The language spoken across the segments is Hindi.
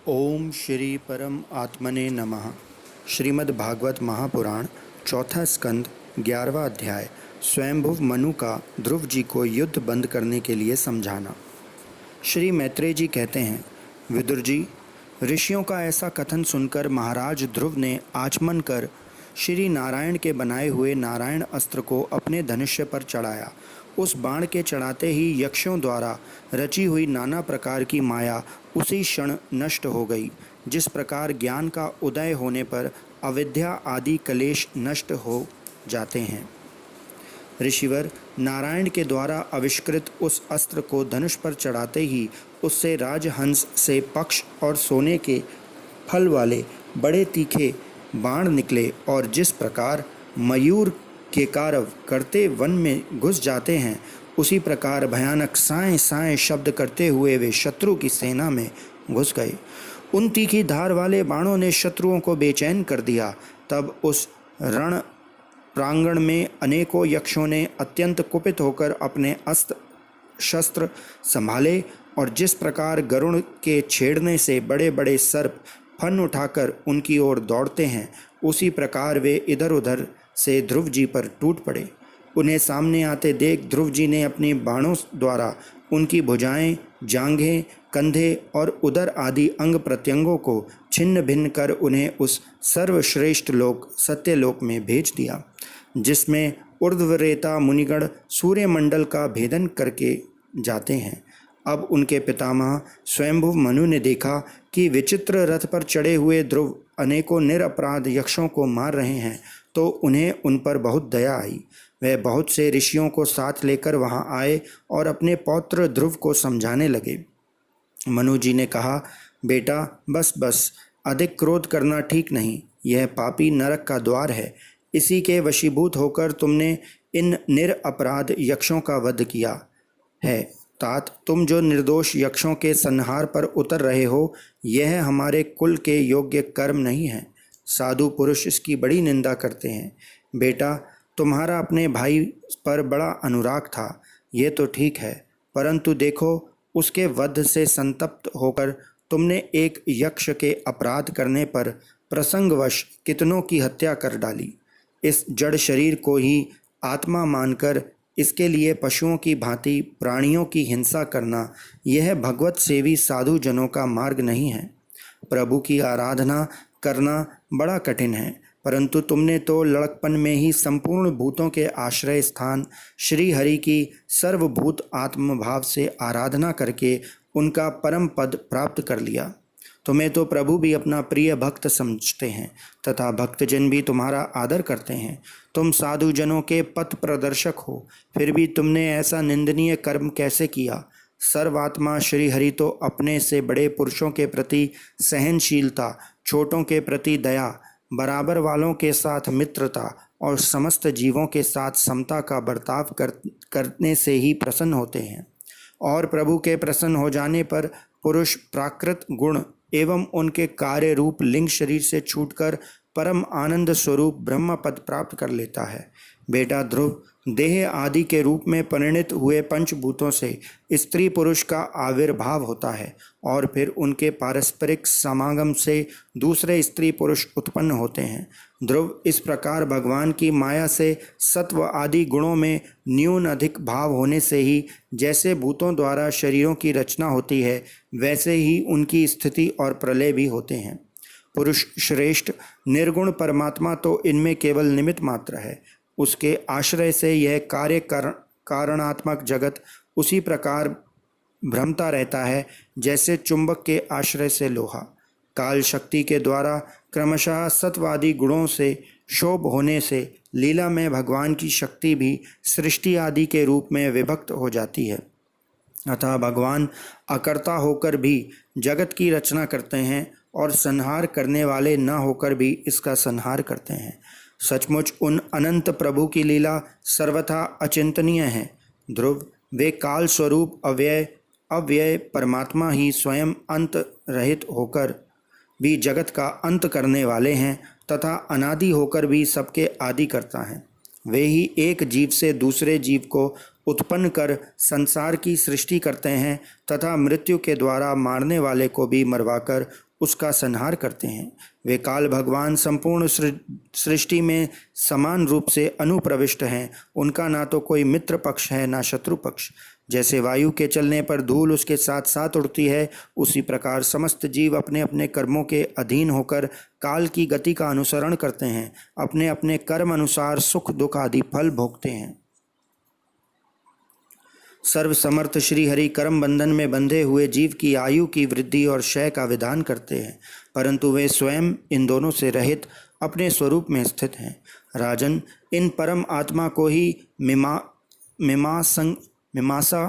ओम श्री परम आत्मने नमः। श्रीमद् भागवत महापुराण चौथा स्कंद 11वां अध्याय। स्वयंभुव मनु का ध्रुव जी को युद्ध बंद करने के लिए समझाना। श्री मैत्रेय जी कहते हैं, विदुर जी, ऋषियों का ऐसा कथन सुनकर महाराज ध्रुव ने आचमन कर श्री नारायण के बनाए हुए नारायण अस्त्र को अपने धनुष्य पर चढ़ाया। उस बाण के चढ़ाते ही यक्षों द्वारा रची हुई नाना प्रकार की माया उसी क्षण नष्ट हो गई। जिस प्रकार ज्ञान का उदय होने पर अविद्या आदि क्लेश नष्ट हो जाते हैं। ऋषिवर, नारायण के द्वारा आविष्कृत उस अस्त्र को धनुष पर चढ़ाते ही उससे राजहंस से पक्ष और सोने के फल वाले बड़े तीखे बाण निकले और जिस प्रकार मयूर के कारव करते वन में घुस जाते हैं, उसी प्रकार भयानक साएं साएं शब्द करते हुए वे शत्रु की सेना में घुस गए। उन तीखी धार वाले बाणों ने शत्रुओं को बेचैन कर दिया। तब उस रण प्रांगण में अनेकों यक्षों ने अत्यंत कुपित होकर अपने अस्त्र शस्त्र संभाले और जिस प्रकार गरुड़ के छेड़ने से बड़े बड़े सर्प फन उठाकर उनकी ओर दौड़ते हैं, उसी प्रकार वे इधर उधर से ध्रुव जी पर टूट पड़े। उन्हें सामने आते देख ध्रुव जी ने अपनी बाणों द्वारा उनकी भुजाएं, जांघें, कंधे और उदर आदि अंग प्रत्यंगों को छिन्न भिन्न कर उन्हें उस सर्वश्रेष्ठ लोक सत्यलोक में भेज दिया, जिसमें ऊर्ध्वरेता मुनिगण सूर्यमंडल का भेदन करके जाते हैं। अब उनके पितामह स्वयंभुव मनु ने देखा कि विचित्र रथ पर चढ़े हुए ध्रुव अनेकों निरपराध यक्षों को मार रहे हैं, तो उन्हें उन पर बहुत दया आई। वह बहुत से ऋषियों को साथ लेकर वहां आए और अपने पौत्र ध्रुव को समझाने लगे। मनु जी ने कहा, बेटा बस बस, अधिक क्रोध करना ठीक नहीं। यह पापी नरक का द्वार है। इसी के वशीभूत होकर तुमने इन निरपराध यक्षों का वध किया है। तात, तुम जो निर्दोष यक्षों के संहार पर उतर रहे हो, यह हमारे कुल के योग्य कर्म नहीं है। साधु पुरुष इसकी बड़ी निंदा करते हैं। बेटा, तुम्हारा अपने भाई पर बड़ा अनुराग था, ये तो ठीक है, परंतु देखो, उसके वध से संतप्त होकर तुमने एक यक्ष के अपराध करने पर प्रसंगवश कितनों की हत्या कर डाली। इस जड़ शरीर को ही आत्मा मानकर इसके लिए पशुओं की भांति प्राणियों की हिंसा करना, यह भगवत सेवी साधु जनों का मार्ग नहीं है। प्रभु की आराधना करना बड़ा कठिन है, परंतु तुमने तो लड़कपन में ही संपूर्ण भूतों के आश्रय स्थान श्री हरि की सर्वभूत आत्मभाव से आराधना करके उनका परम पद प्राप्त कर लिया। तुम्हें तो प्रभु भी अपना प्रिय भक्त समझते हैं तथा भक्तजन भी तुम्हारा आदर करते हैं। तुम साधु जनों के पथ प्रदर्शक हो, फिर भी तुमने ऐसा निंदनीय कर्म कैसे किया। सर्वात्मा श्री हरि तो अपने से बड़े पुरुषों के प्रति सहनशीलता, छोटों के प्रति दया, बराबर वालों के साथ मित्रता और समस्त जीवों के साथ समता का बर्ताव करने से ही प्रसन्न होते हैं। और प्रभु के प्रसन्न हो जाने पर पुरुष प्राकृत गुण एवं उनके कार्य रूप लिंग शरीर से छूटकर परम आनंद स्वरूप ब्रह्म पद प्राप्त कर लेता है। बेटा ध्रुव, देह आदि के रूप में परिणित हुए पंचभूतों से स्त्री पुरुष का आविर्भाव होता है और फिर उनके पारस्परिक समागम से दूसरे स्त्री पुरुष उत्पन्न होते हैं। ध्रुव, इस प्रकार भगवान की माया से सत्व आदि गुणों में न्यून अधिक भाव होने से ही जैसे भूतों द्वारा शरीरों की रचना होती है, वैसे ही उनकी स्थिति और प्रलय भी होते हैं। पुरुष श्रेष्ठ निर्गुण परमात्मा तो इनमें केवल निमित्त मात्र है। उसके आश्रय से यह कारणात्मक जगत उसी प्रकार भ्रमता रहता है जैसे चुंबक के आश्रय से लोहा। काल शक्ति के द्वारा क्रमशः सत्वादि गुणों से शोभ होने से लीला में भगवान की शक्ति भी सृष्टि आदि के रूप में विभक्त हो जाती है। अतः भगवान अकर्ता होकर भी जगत की रचना करते हैं और संहार करने वाले न होकर भी इसका संहार करते हैं। सचमुच उन अनंत प्रभु की लीला सर्वथा अचिंतनीय है। ध्रुव, वे काल स्वरूप अव्यय परमात्मा ही स्वयं अंत रहित होकर भी जगत का अंत करने वाले हैं तथा अनादि होकर भी सबके आदि करता है। वे ही एक जीव से दूसरे जीव को उत्पन्न कर संसार की सृष्टि करते हैं तथा मृत्यु के द्वारा मारने वाले को भी मरवाकर उसका संहार करते हैं। वे काल भगवान संपूर्ण सृष्टि में समान रूप से अनुप्रविष्ट हैं। उनका ना तो कोई मित्र पक्ष है ना शत्रु पक्ष। जैसे वायु के चलने पर धूल उसके साथ साथ उड़ती है, उसी प्रकार समस्त जीव अपने अपने कर्मों के अधीन होकर काल की गति का अनुसरण करते हैं, अपने अपने कर्म अनुसार सुख दुख आदि फल भोगते हैं। सर्वसमर्थ श्री हरि कर्म बंधन में बंधे हुए जीव की आयु की वृद्धि और क्षय का विधान करते हैं, परंतु वे स्वयं इन दोनों से रहित अपने स्वरूप में स्थित हैं। राजन, इन परम आत्मा को ही मीमांसा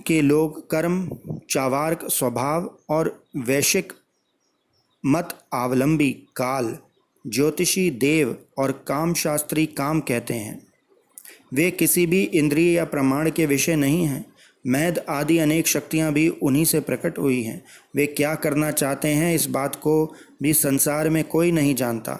के लोग कर्म, चावार्क स्वभाव और वैश्विक मत अवलंबी काल, ज्योतिषी देव और कामशास्त्री काम कहते हैं। वे किसी भी इंद्रिय या प्रमाण के विषय नहीं हैं। मैद आदि अनेक शक्तियां भी उन्हीं से प्रकट हुई हैं। वे क्या करना चाहते हैं इस बात को भी संसार में कोई नहीं जानता।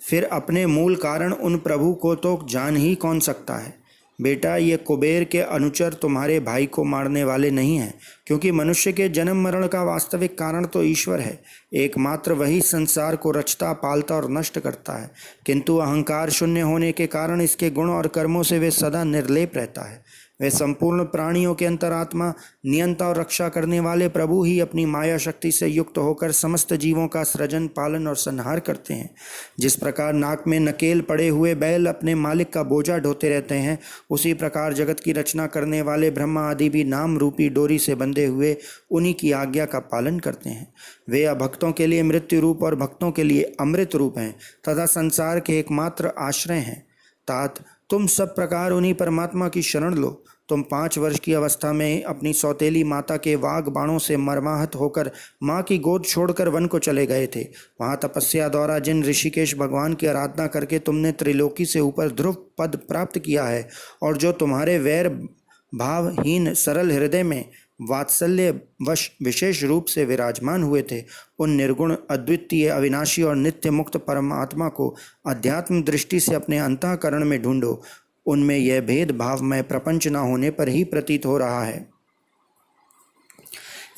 फिर अपने मूल कारण उन प्रभु को तो जान ही कौन सकता है। बेटा, ये कुबेर के अनुचर तुम्हारे भाई को मारने वाले नहीं हैं, क्योंकि मनुष्य के जन्म मरण का वास्तविक कारण तो ईश्वर है। एकमात्र वही संसार को रचता, पालता और नष्ट करता है, किंतु अहंकार शून्य होने के कारण इसके गुण और कर्मों से वे सदा निर्लेप रहता है। वे संपूर्ण प्राणियों के अंतरात्मा, नियंता और रक्षा करने वाले प्रभु ही अपनी माया शक्ति से युक्त होकर समस्त जीवों का सृजन, पालन और संहार करते हैं। जिस प्रकार नाक में नकेल पड़े हुए बैल अपने मालिक का बोझा ढोते रहते हैं, उसी प्रकार जगत की रचना करने वाले ब्रह्मा आदि भी नाम रूपी डोरी से बंधे हुए उन्हीं की आज्ञा का पालन करते हैं। वे अभक्तों के लिए मृत्यु रूप और भक्तों के लिए अमृत रूप हैं तथा संसार के एकमात्र आश्रय हैं। तात, तुम सब प्रकार उन्हीं परमात्मा की शरण लो। तुम 5 वर्ष की अवस्था में अपनी सौतेली माता के वाग बाणों से मर्माहत होकर माँ की गोद छोड़कर वन को चले गए थे। वहाँ तपस्या द्वारा जिन ऋषिकेश भगवान की आराधना करके तुमने त्रिलोकी से ऊपर ध्रुव पद प्राप्त किया है, और जो तुम्हारे वैर भावहीन सरल हृदय में वात्सल्य वश विशेष रूप से विराजमान हुए थे, उन निर्गुण, अद्वितीय, अविनाशी और नित्य मुक्त परमात्मा को अध्यात्म दृष्टि से अपने अंतःकरण में ढूंढो। उनमें यह भेदभावमय प्रपंच न होने पर ही प्रतीत हो रहा है।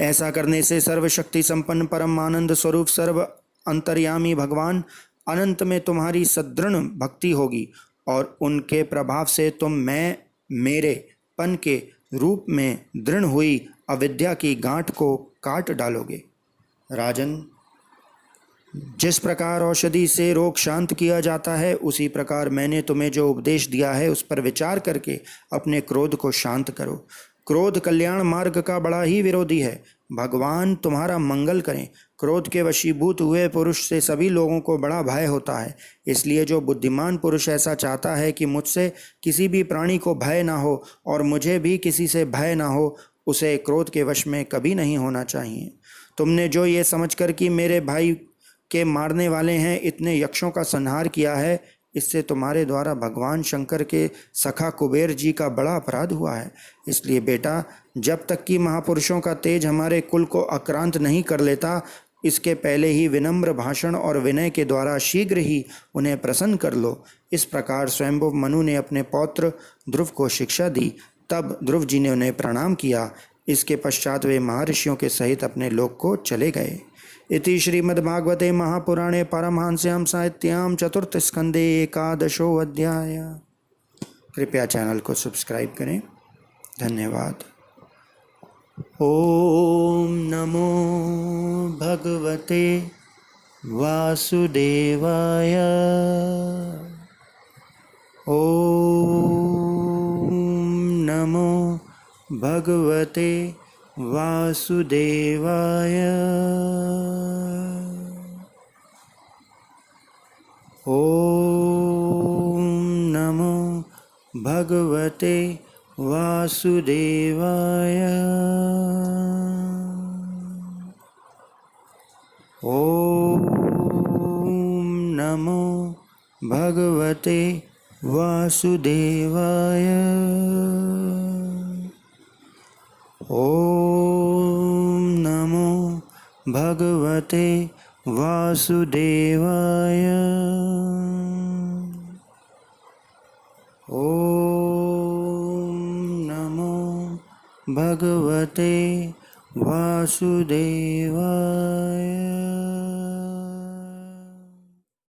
ऐसा करने से सर्वशक्ति संपन्न परम आनंद स्वरूप सर्व अंतर्यामी भगवान अनंत में तुम्हारी सदृढ़ भक्ति होगी, और उनके प्रभाव से तुम मैं मेरे पन के रूप में दृढ़ हुई अविद्या की गांठ को काट डालोगे। राजन, जिस प्रकार औषधि से रोग शांत किया जाता है, उसी प्रकार मैंने तुम्हें जो उपदेश दिया है उस पर विचार करके अपने क्रोध को शांत करो। क्रोध कल्याण मार्ग का बड़ा ही विरोधी है। भगवान तुम्हारा मंगल करें। क्रोध के वशीभूत हुए पुरुष से सभी लोगों को बड़ा भय होता है। इसलिए जो बुद्धिमान पुरुष ऐसा चाहता है कि मुझसे किसी भी प्राणी को भय ना हो और मुझे भी किसी से भय ना हो, उसे क्रोध के वश में कभी नहीं होना चाहिए। तुमने जो ये समझकर कि मेरे भाई के मारने वाले हैं इतने यक्षों का संहार किया है, इससे तुम्हारे द्वारा भगवान शंकर के सखा कुबेर जी का बड़ा अपराध हुआ है। इसलिए बेटा, जब तक कि महापुरुषों का तेज हमारे कुल को आक्रांत नहीं कर लेता, इसके पहले ही विनम्र भाषण और विनय के द्वारा शीघ्र ही उन्हें प्रसन्न कर लो। इस प्रकार स्वयंभुव मनु ने अपने पौत्र ध्रुव को शिक्षा दी। तब ध्रुव जी ने उन्हें प्रणाम किया। इसके पश्चात वे महर्षियों के सहित अपने लोक को चले गए। इति श्रीमद्भागवते महापुराणे पारमहंस्यां साहित्यां चतुर्थ स्कंदे 11वां अध्याय। कृपया चैनल को सब्सक्राइब करें। धन्यवाद। ओम नमो भगवते वासुदेवाय। ओम नमो भगवते वासुदेवाय। ओम नमो भगवते वासुदेवाय। ओम नमो भगवते वासुदेवाय। ओम नमो भगवते वासुदेवाय। ओम भगवते वासुदेवाय।